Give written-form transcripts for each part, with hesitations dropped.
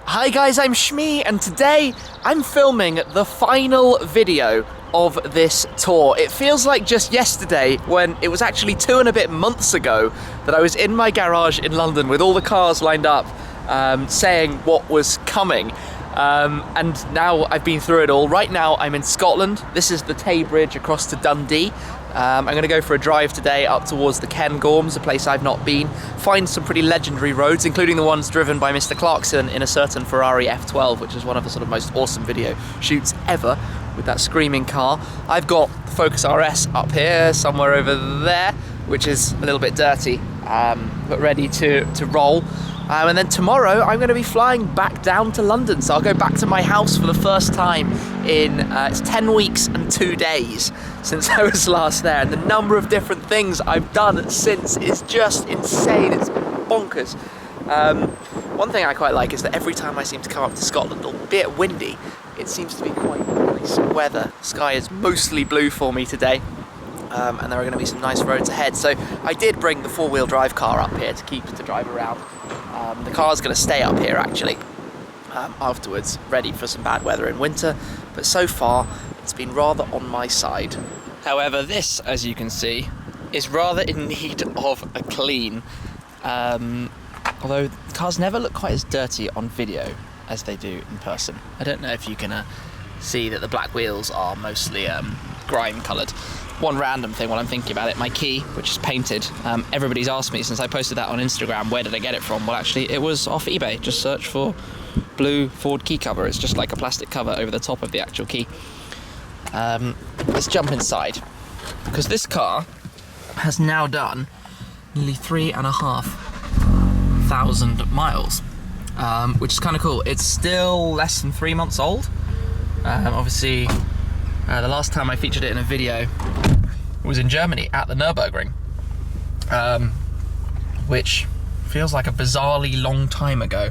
Hi guys, I'm Shmee, and today I'm filming the final video of this tour. It feels like just yesterday, when it was actually 2 and a bit months ago, that I was in my garage in London with all the cars lined up, saying what was coming. And now I've been through it all. Right now I'm in Scotland. This is the Tay Bridge across to Dundee. I'm going to go for a drive today up towards the Cairngorms, a place I've not been. Find some pretty legendary roads, including the ones driven by Mr. Clarkson in a certain Ferrari F12, which is one of the sort of most awesome video shoots ever, with that screaming car. I've got the Focus RS up here, somewhere over there, which is a little bit dirty, but ready to roll. And then tomorrow I'm going to be flying back down to London, so I'll go back to my house for the first time in it's 10 weeks and 2 days since I was last there, and the number of different things I've done since is just insane. It's bonkers. One thing I quite like is that every time I seem to come up to Scotland, albeit windy, it seems to be quite nice weather. The sky is mostly blue for me today. And there are going to be some nice roads ahead. So I did bring the 4-wheel drive car up here to drive around. The car's going to stay up here actually afterwards, ready for some bad weather in winter, but so far it's been rather on my side. However, this, as you can see, is rather in need of a clean, although cars never look quite as dirty on video as they do in person. I don't know if you can see that the black wheels are mostly grime coloured. One random thing while I'm thinking about it, my key, which is painted, everybody's asked me since I posted that on Instagram, where did I get it from? Well, actually, it was off eBay. Just search for blue Ford key cover. It's just like a plastic cover over the top of the actual key. Let's jump inside, because this car has now done nearly 3,500 miles, which is kind of cool. It's still less than 3 months old. Obviously, the last time I featured it in a video was in Germany at the Nurburgring, which feels like a bizarrely long time ago,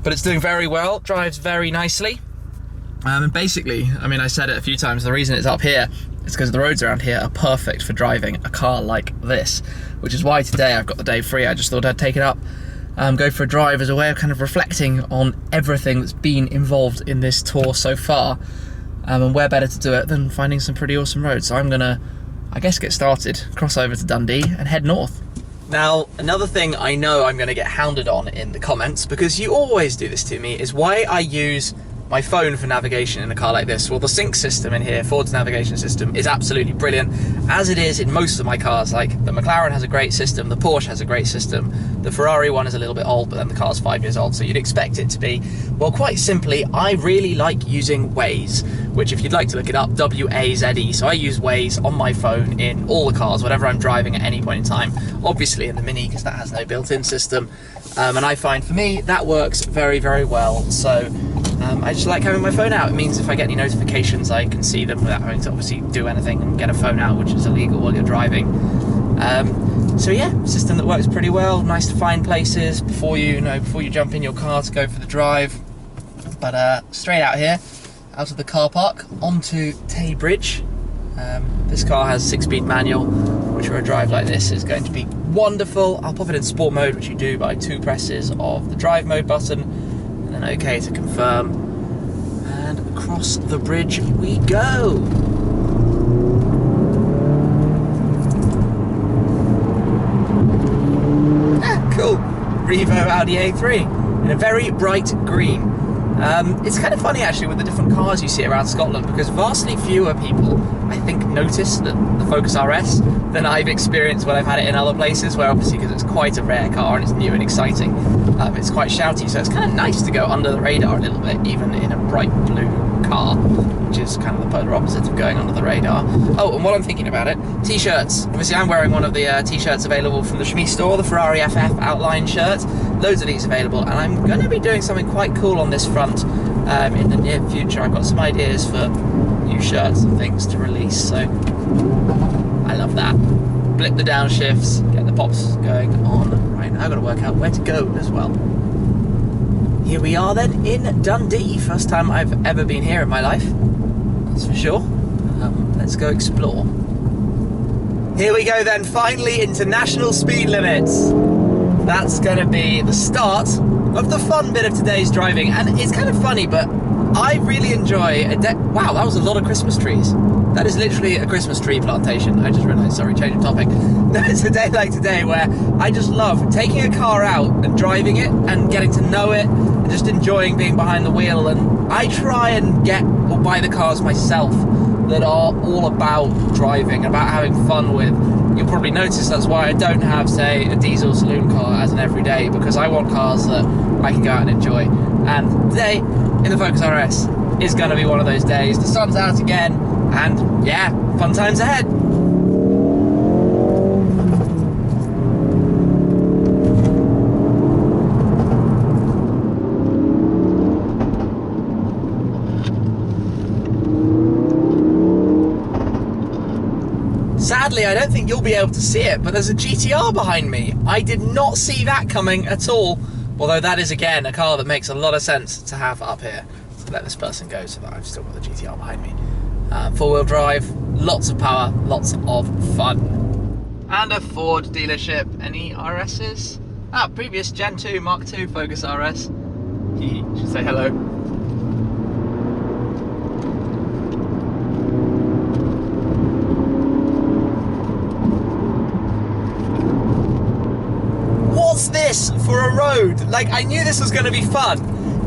but it's doing very well, drives very nicely. And basically, I mean, I said it a few times, the reason it's up here is because the roads around here are perfect for driving a car like this, which is why today I've got the day free. I just thought I'd take it up, go for a drive as a way of kind of reflecting on everything that's been involved in this tour so far. And where better to do it than finding some pretty awesome roads. So I'm gonna, I guess, get started, cross over to Dundee and head north. Now, another thing I know I'm gonna get hounded on in the comments, because you always do this to me, is why I use my phone for navigation in a car like this. Well, the sync system in here, Ford's navigation system, is absolutely brilliant, as it is in most of my cars. Like, the McLaren has a great system, the Porsche has a great system, the Ferrari one is a little bit old, but then the car's 5 years old, so you'd expect it to be. Well, quite simply, I really like using Waze, which, if you'd like to look it up, W-A-Z-E. So I use Waze on my phone in all the cars, whatever I'm driving at any point in time. Obviously in the Mini, because that has no built-in system. And I find, for me, that works very, very well. So I just like having my phone out. It means if I get any notifications, I can see them without having to obviously do anything and get a phone out, which is illegal while you're driving. So yeah, system that works pretty well. Nice to find places before you jump in your car to go for the drive. But straight out here, out of the car park, onto Tay Bridge. This car has 6-speed manual, which for a drive like this is going to be wonderful. I'll pop it in sport mode, which you do by 2 presses of the drive mode button, and then OK to confirm. And across the bridge we go. Cool. Revo Audi A3 in a very bright green. It's kind of funny actually with the different cars you see around Scotland, because vastly fewer people, I think, notice the Focus RS than I've experienced when I've had it in other places, where obviously, because it's quite a rare car and it's new and exciting, it's quite shouty, so it's kind of nice to go under the radar a little bit, even in a bright blue car, which is kind of the polar opposite of going under the radar. Oh, and while I'm thinking about it, t-shirts. Obviously I'm wearing one of the t-shirts available from the Shmee store, the Ferrari FF outline shirt. Loads of these available, and I'm going to be doing something quite cool on this front in the near future. I've got some ideas for new shirts and things to release, so I love that. Blip the downshifts, get the pops going on. Right, now I've got to work out where to go as well. Here we are then in Dundee. First time I've ever been here in my life, that's for sure. Let's go explore. Here we go then, finally into national speed limits. That's going to be the start of the fun bit of today's driving. And it's kind of funny, but I really enjoy wow, that was a lot of Christmas trees. That is literally a Christmas tree plantation. I just realised, sorry, change of topic. It's a day like today where I just love taking a car out and driving it and getting to know it and just enjoying being behind the wheel. And I try and get or buy the cars myself that are all about driving, about having fun with. You'll probably notice that's why I don't have, say, a diesel saloon car as an everyday, because I want cars that I can go out and enjoy. And today, in the Focus RS, is going to be one of those days. The sun's out again, and yeah, fun times ahead. Sadly, I don't think you'll be able to see it, but there's a GTR behind me. I did not see that coming at all, although that is, again, a car that makes a lot of sense to have up here. So let this person go so that I've still got the GTR behind me. Four-wheel drive, lots of power, lots of fun. And a Ford dealership. Any RSs? Ah, previous Gen 2 Mark II Focus RS. Should say hello. What's this for a road? Like, I knew this was going to be fun,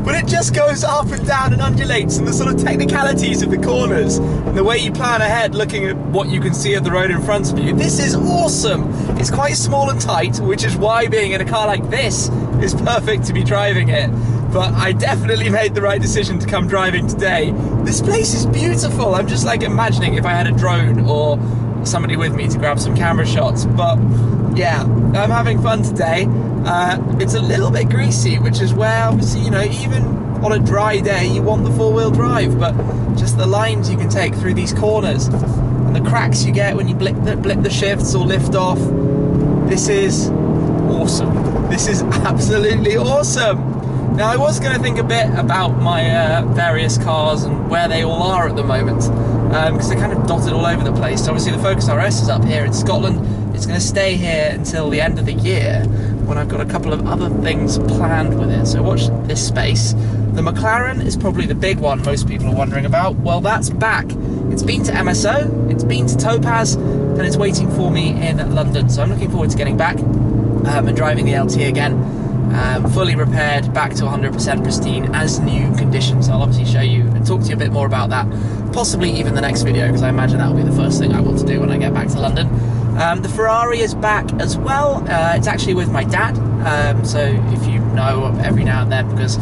but it just goes up and down and undulates, and the sort of technicalities of the corners and the way you plan ahead looking at what you can see of the road in front of you. This is awesome. It's quite small and tight, which is why being in a car like this is perfect to be driving it. But I definitely made the right decision to come driving today. This place is beautiful. I'm just like imagining if I had a drone or somebody with me to grab some camera shots. But yeah, I'm having fun today. It's a little bit greasy, which is where obviously, you know, even on a dry day you want the four-wheel drive, but just the lines you can take through these corners and the cracks you get when you blip the shifts or lift off. This is awesome. This is absolutely awesome. Now, I was going to think a bit about my various cars and where they all are at the moment, because they're kind of dotted all over the place. So obviously the Focus RS is up here in Scotland. It's going to stay here until the end of the year, when I've got a couple of other things planned with it. So watch this space. The McLaren is probably the big one most people are wondering about. Well, that's back. It's been to MSO, it's been to Topaz, and it's waiting for me in London. So I'm looking forward to getting back and driving the LT again. Fully repaired, back to 100% pristine as new conditions. I'll obviously show you and talk to you a bit more about that, possibly even the next video, because I imagine that will be the first thing I want to do when I get back to London. The Ferrari is back as well. It's actually with my dad, so if you know, every now and then, because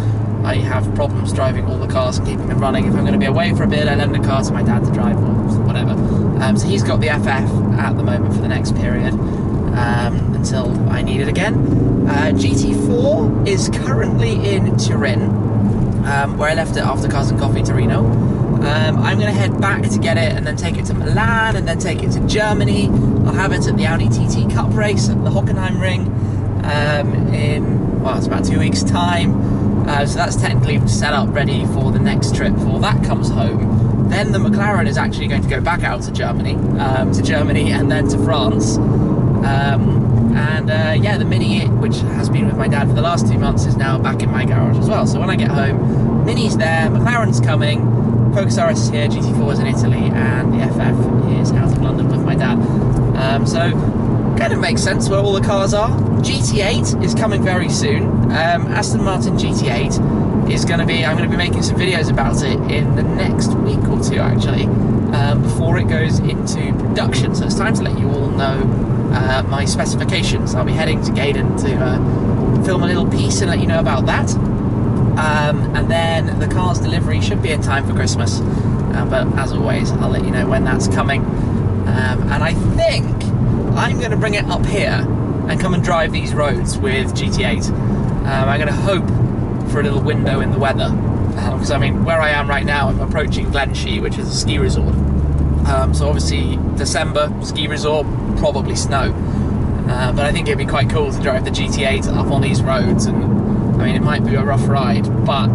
I have problems driving all the cars and keeping them running, if I'm going to be away for a bit, I lend the car to my dad to drive or whatever. So he's got the FF at the moment for the next period, until I need it again. GT4 is currently in Turin, where I left it after Cars and Coffee Torino. I'm going to head back to get it and then take it to Milan and then take it to Germany. I'll have it at the Audi TT Cup race at the Hockenheimring in, well, it's about 2 weeks' time. So that's technically set up ready for the next trip before that comes home. Then the McLaren is actually going to go back out to Germany and then to France. Yeah, the Mini, which has been with my dad for the last 2 months, is now back in my garage as well. So when I get home, Mini's there, McLaren's coming, Focus RS is here, GT4 is in Italy, and the FF is out of London with my dad. So kind of makes sense where all the cars are. GT8 is coming very soon. Aston Martin GT8 is going to be, I'm going to be making some videos about it in the next week or two, actually, before it goes into production. So it's time to let you all know my specifications. I'll be heading to Gaydon to film a little piece and let you know about that. And then the car's delivery should be in time for Christmas. But as always, I'll let you know when that's coming. And I think I'm going to bring it up here and come and drive these roads with GT8. I'm going to hope for a little window in the weather. Because, I mean, where I am right now, I'm approaching Glenshee, which is a ski resort. So obviously, December, ski resort, probably snow. But I think it'd be quite cool to drive the GT8 up on these roads. And I mean, it might be a rough ride, but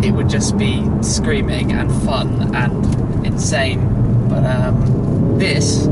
it would just be screaming and fun and insane. But this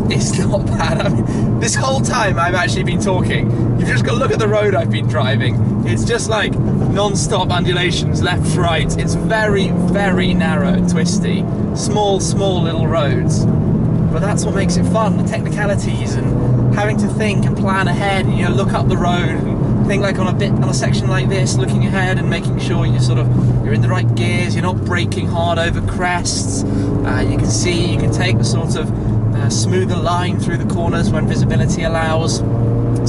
It's not bad. I mean, this whole time I've actually been talking, you've just got to look at the road I've been driving. It's just like non-stop undulations, left, right. It's very, very narrow and twisty. Small little roads. But that's what makes it fun, the technicalities and having to think and plan ahead and, you know, look up the road and think like on a section like this, looking ahead and making sure you're in the right gears, you're not braking hard over crests. You can take the sort of smoother line through the corners when visibility allows.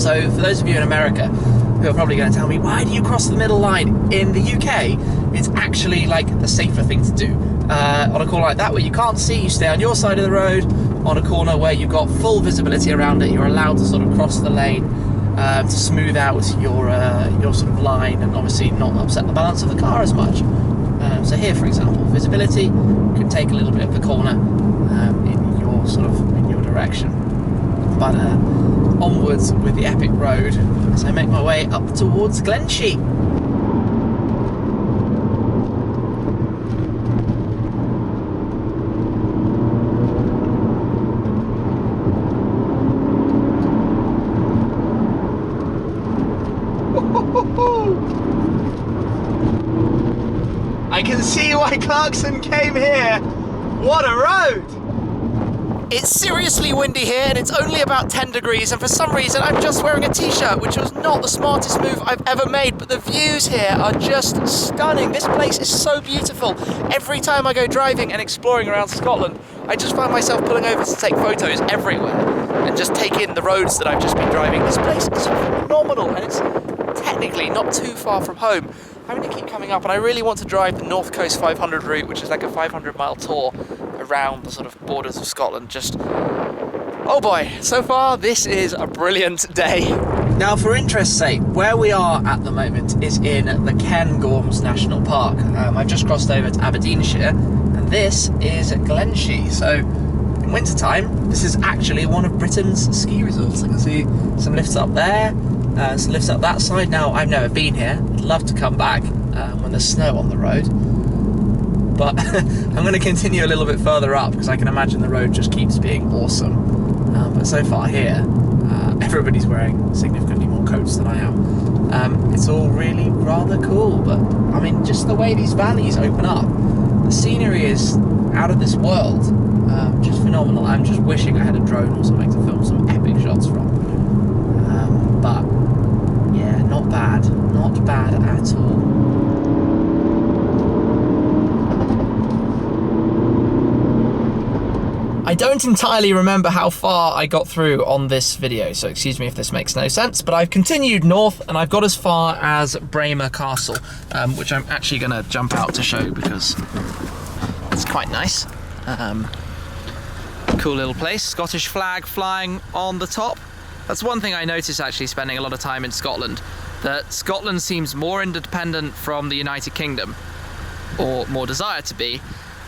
So for those of you in America who are probably going to tell me, why do you cross the middle line? In the UK, it's actually like the safer thing to do. On a corner like that where you can't see, you stay on your side of the road. On a corner where you've got full visibility around it, you're allowed to sort of cross the lane to smooth out your sort of line and obviously not upset the balance of the car as much. So here, for example, visibility can take a little bit of the corner in your direction. But onwards with the epic road as I make my way up towards Glenshee. I can see why Clarkson came here. What a road! It's seriously windy here and it's only about 10 degrees, and for some reason I'm just wearing a t-shirt, which was not the smartest move I've ever made, but the views here are just stunning. This place is so beautiful. Every time I go driving and exploring around Scotland, I just find myself pulling over to take photos everywhere and just take in the roads that I've just been driving. This place is phenomenal and it's technically not too far from home. I'm going to keep coming up, and I really want to drive the North Coast 500 route, which is like a 500-mile tour around the sort of borders of Scotland. Oh boy, so far this is a brilliant day. Now, for interest's sake, where we are at the moment is in the Cairngorms National Park. I've just crossed over to Aberdeenshire, and this is Glenshee. So, in wintertime, this is actually one of Britain's ski resorts. I can see some lifts up there. Some lifts up that side. Now, I've never been here. I'd love to come back when there's snow on the road. But I'm going to continue a little bit further up because I can imagine the road just keeps being awesome. But so far here, everybody's wearing significantly more coats than I am. It's all really rather cool. But, I mean, just the way these valleys open up, the scenery is out of this world. Just phenomenal. I'm just wishing I had a drone or something to film some epic shots from. But yeah, not bad at all. I don't entirely remember how far I got through on this video, so excuse me if this makes no sense, but I've continued north and I've got as far as Braemar Castle, which I'm actually going to jump out to show because it's quite nice. Cool little place, Scottish flag flying on the top. That's one thing I noticed actually spending a lot of time in Scotland, that Scotland seems more independent from the United Kingdom, or more desired to be,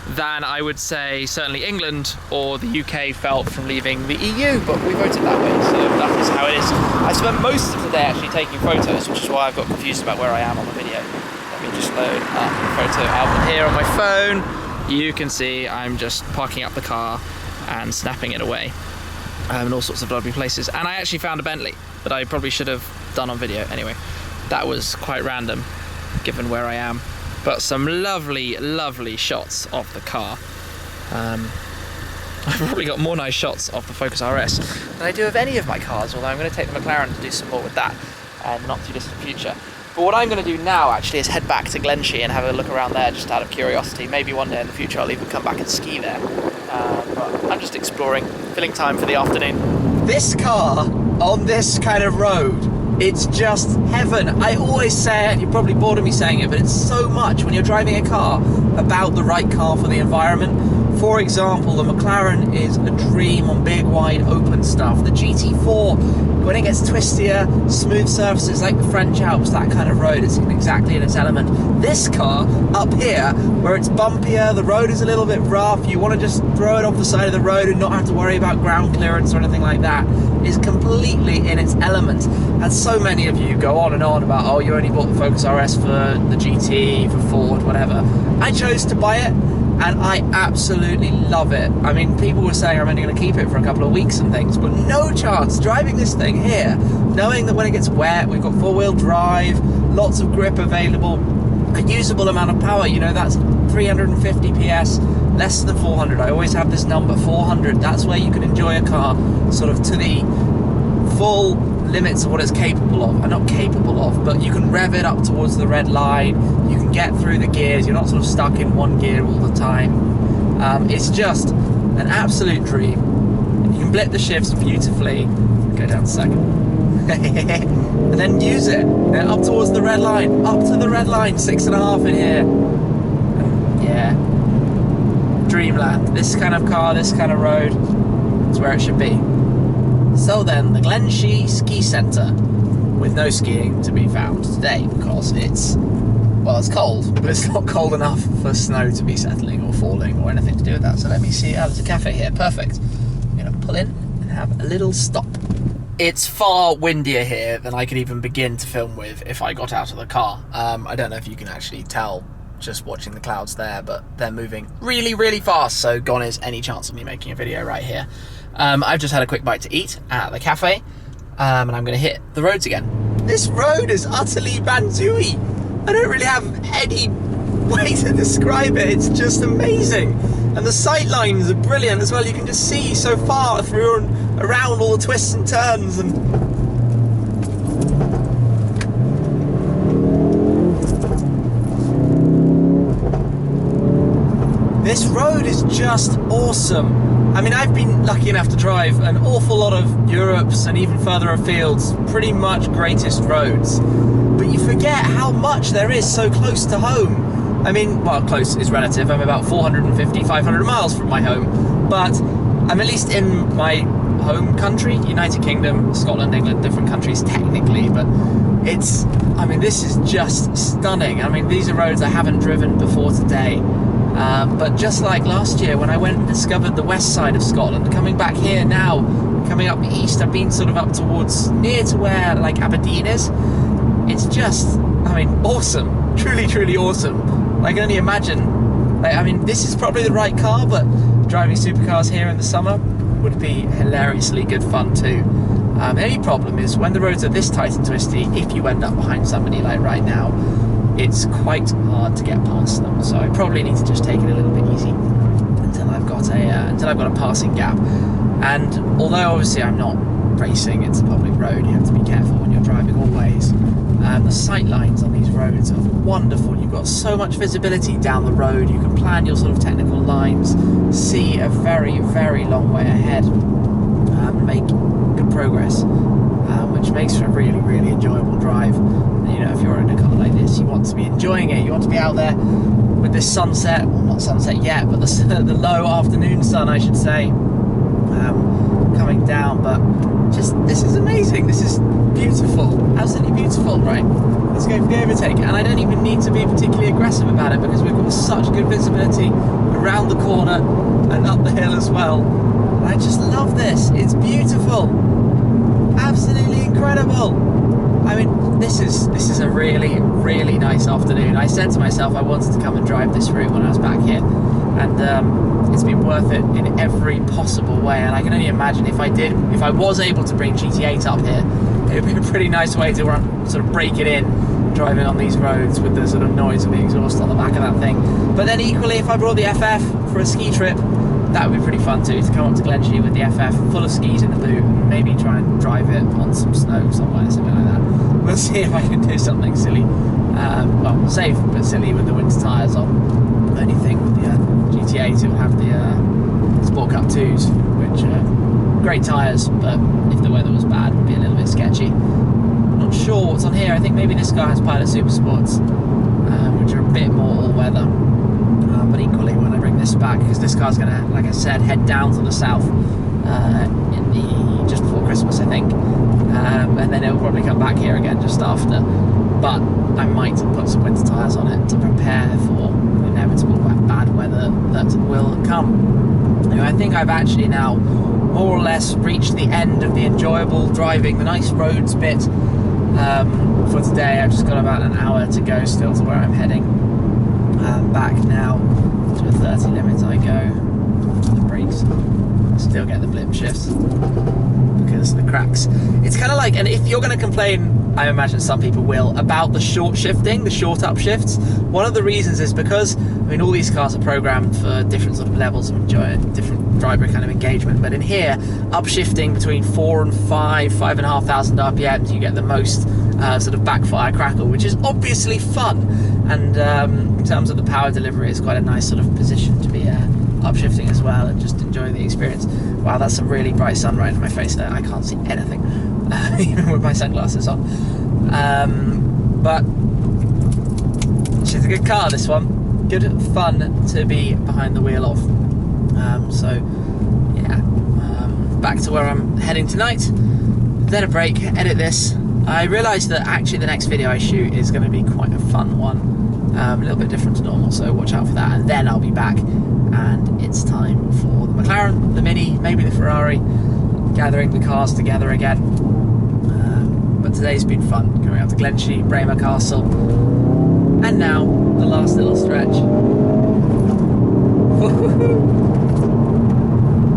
than I would say certainly England or the UK felt from leaving the EU, but we voted that way, so that is how it is. I spent most of the day actually taking photos, which is why I've got confused about where I am on the video. Let me just load up the photo album here on my phone. You can see I'm just parking up the car and snapping it away. In all sorts of lovely places, and I actually found a Bentley that I probably should have done on video. Anyway, that was quite random given where I am, but some lovely shots of the car. I've probably got more nice shots of the Focus RS than I do of any of my cars, although I'm going to take the McLaren to do some more with that in the not too distant future. But what I'm going to do now actually is head back to Glenshee and have a look around there just out of curiosity. Maybe one day in the future I'll even come back and ski there. But I'm just exploring, filling time for the afternoon. This car on this kind of road, it's just heaven. I always say it, and you're probably bored of me saying it, but it's so much when you're driving a car about the right car for the environment. For example, the McLaren is a dream on big, wide, open stuff. The GT4, when it gets twistier, smooth surfaces like the French Alps, that kind of road, it's exactly in its element. This car, up here, where it's bumpier, the road is a little bit rough, you want to just throw it off the side of the road and not have to worry about ground clearance or anything like that, is completely in its element. And so many of you go on and on about, oh, you only bought the Focus RS for the GT, for Ford, whatever. I chose to buy it, and I absolutely love it. I mean, people were saying I'm only going to keep it for a couple of weeks and things, but no chance. Driving this thing here, knowing that when it gets wet, we've got four-wheel drive, lots of grip available, a usable amount of power, you know, that's 350 PS, less than 400. I always have this number, 400. That's where you can enjoy a car sort of to the full limits of what it's capable of. Not capable of, but you can rev it up towards the red line, you can get through the gears, you're not sort of stuck in one gear all the time. It's just an absolute dream. You can blip the shifts beautifully. Go down second. And then use it. Then up towards the red line, up to the red line, 6.5 in here. And yeah, dreamland. This kind of car, this kind of road, it's where it should be. So then, the Glenshee Ski Centre, with no skiing to be found today because it's, well, it's cold, but it's not cold enough for snow to be settling or falling or anything to do with that. So let me see, there's a cafe here, perfect. I'm going to pull in and have a little stop. It's far windier here than I could even begin to film with if I got out of the car. I don't know if you can actually tell just watching the clouds there, but they're moving really, really fast, so gone is any chance of me making a video right here. I've just had a quick bite to eat at the cafe, and I'm going to hit the roads again. This road is utterly banzooey. I don't really have any way to describe it. It's just amazing. And the sight lines are brilliant as well. You can just see so far through and around all the twists and turns. And this road is just awesome. I mean, I've been lucky enough to drive an awful lot of Europe's and even further afields, pretty much greatest roads. But you forget how much there is so close to home. I mean, well, close is relative. I'm about 450, 500 miles from my home. But I'm at least in my home country, United Kingdom, Scotland, England, different countries technically. But it's, I mean, this is just stunning. I mean, these are roads I haven't driven before today. But just like last year when I went and discovered the west side of Scotland, coming back here now, coming up east, I've been sort of up towards near to where like Aberdeen is. It's just, I mean, awesome, truly, truly awesome. I can only imagine, like, I mean, this is probably the right car, but driving supercars here in the summer would be hilariously good fun too. The only problem is when the roads are this tight and twisty, if you end up behind somebody like right now, it's quite hard to get past them, so I probably need to just take it a little bit easy until I've got a passing gap. And although obviously I'm not racing, it's a public road, you have to be careful when you're driving always. The sight lines on these roads are wonderful. You've got so much visibility down the road. You can plan your sort of technical lines, see a very, very long way ahead, make good progress, which makes for a really, really enjoyable drive. You know, if you're in a car like this, you want to be enjoying it. You want to be out there with this sunset, well, not sunset yet, but the low afternoon sun, I should say, coming down. But just, this is amazing. This is beautiful, absolutely beautiful, right? Let's go for the overtake. And I don't even need to be particularly aggressive about it because we've got such good visibility around the corner and up the hill as well. And I just love this. It's beautiful, absolutely incredible. I mean, this is a really, really nice afternoon. I said to myself I wanted to come and drive this route when I was back here, and it's been worth it in every possible way. And I can only imagine if I was able to bring GT8 up here, it would be a pretty nice way to sort of break it in, driving on these roads with the sort of noise of the exhaust on the back of that thing. But then equally, if I brought the FF for a ski trip, that would be pretty fun too, to come up to Glenshee with the FF full of skis in the boot and maybe try and drive it on some snow somewhere, something like that. We'll see if I can do something silly. Well, safe but silly with the winter tyres on. The only thing with the GT8, it will have the Sport Cup 2s, which are great tyres, but if the weather was bad, it would be a little bit sketchy. Not sure what's on here. I think maybe this car has Pilot Super Sports, which are a bit more all-weather. But equally, when I bring this back, because this car's going to, like I said, head down to the south just before Christmas, I think, and then it'll probably come back here again just after. But I might put some winter tyres on it to prepare for the inevitable bad weather that will come. Anyway, I think I've actually now more or less reached the end of the enjoyable driving, the nice roads bit for today. I've just got about an hour to go still to where I'm heading. Back now to a 30 limit I go. The brakes still get the blip shifts because the cracks. It's kind of like, and if you're going to complain, I imagine some people will, about the short shifting, the short upshifts, one of the reasons is because, I mean, all these cars are programmed for different sort of levels of enjoyment, different driver kind of engagement, but in here, upshifting between 4 and 5,500 RPMs, you get the most sort of backfire crackle, which is obviously fun, and in terms of the power delivery, it's quite a nice sort of position to be upshifting as well, and just enjoying the experience. Wow, that's some really bright sun right in my face there. I can't see anything, even with my sunglasses on. But she's a good car, this one. Good fun to be behind the wheel of. So yeah, back to where I'm heading tonight. Then a break, edit this. I realised that actually the next video I shoot is going to be quite a fun one, a little bit different to normal, so watch out for that. And then I'll be back, and it's time for the McLaren, the Mini, maybe the Ferrari, gathering the cars together again. But today's been fun, going out to Glenshee, Braemar Castle, and now the last little stretch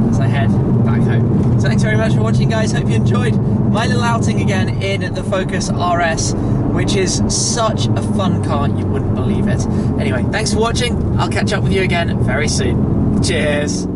as I head back home. So thanks very much for watching, guys. Hope you enjoyed my little outing again in the Focus RS, which is such a fun car, you wouldn't believe it. Anyway, thanks for watching. I'll catch up with you again very soon. Cheers.